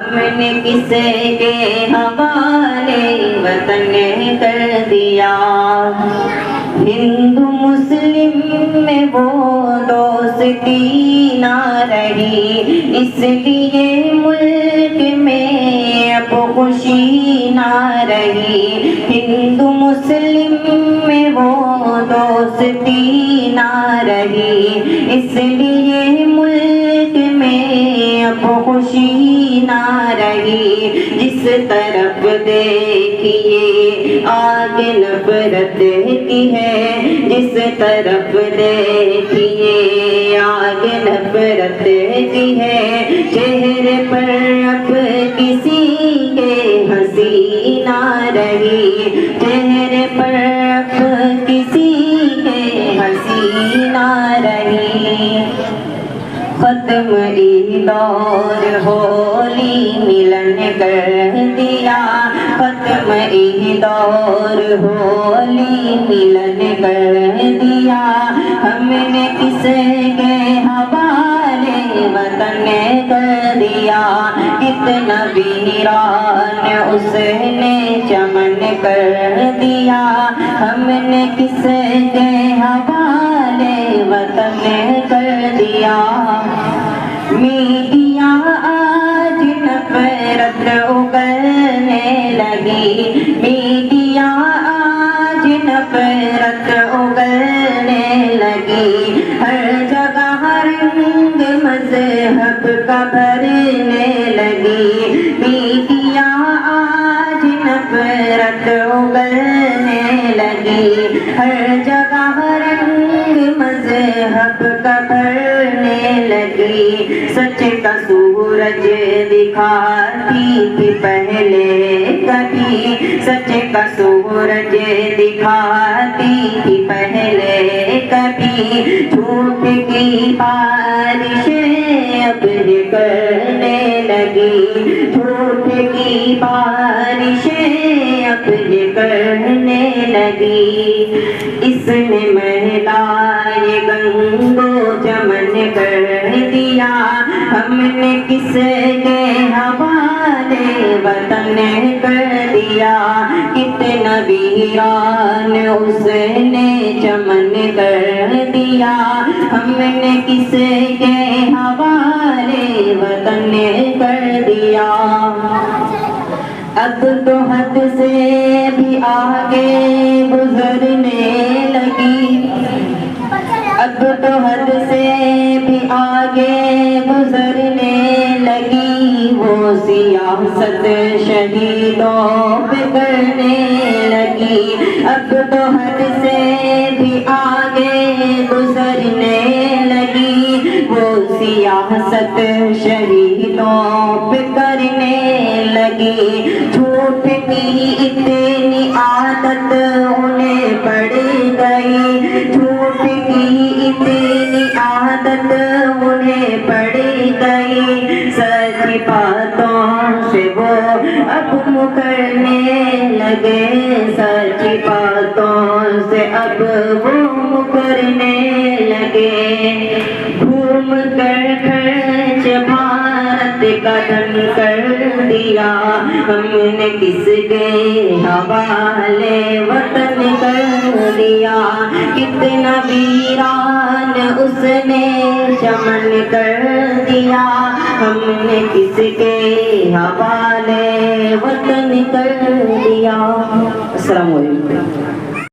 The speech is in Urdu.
ہم نے کس کے حوالے وطن کر دیا. ہندو مسلم میں وہ دوستی نہ رہی، اس لیے ملک میں اب خوشی نہ رہی. ہندو مسلم میں وہ دوستی نہ رہی، اس لیے ملک میں اب خوشی نہ رہی. جس طرف دیکھیے آگ نفرت کی ہے، جس طرف دیکھیے آگ نفرت کی ہے. چہرے پر اب کسی کے ہنسی نہ رہی، چہرے پر اب کسی کے ہنسی نہ رہی. ختم عید اور ہولی ملن کر دیا، ختم عید اور ہولی ملن کر دیا. ہم نے کس کے حوالے وطن کر دیا، کتنا ویران اس نے چمن کر دیا. ہم نے کس کے حوالے وطن کر دیا. میڈیا آج نفرت اگلنے لگی، میڈیا آج نفرت اگلنے لگی. ہر جگہ رنگ مذہب کا بھرنے لگی، میڈیا آج نفرت اگلنے لگی. ہر جگہ رنگ مذہب کا بھرنے لگی. سچ کا سورج دکھاتی تھی پہلے کبھی، سچ کا سورج دکھاتی تھی پہلے کبھی. جھوٹ کی بارشیں اب کرنے لگی، جھوٹ کی بارشیں اب کرنے لگی. اس نے مہلائے گنگو چمن کر دیا، ہم نے کس کے حوالے وطن کر دیا. کتنا ویران اس نے چمن کر دیا، ہم نے کس کے حوالے وطن کر دیا. اب تو حد سے بھی آگے گزرنے لگی، اب تو حد سے بھی آگے گزرنے لگی. وہ سیاست شہیدوں پہ کرنے لگی، اب تو حد سے بھی آگے گزرنے لگی. وہ سیاست شہیدوں پہ کرنے لگی. جھوٹ کی اتنی عادت انہیں پڑ گئی، جھوٹ کی اتنی عادت انہیں پڑ گئی. سچ باتوں سے وہ اب مکرنے لگے، سچ باتوں سے اب وہ مکرنے لگے. گھوم کر خرچ بھارت کا دھن کر دیا، ہم نے کس کے حوالے وطن کر دیا. کتنا ویران اس نے چمن کر دیا، ہم نے کس کے حوالے وطن کر دیا. السلام علیکم.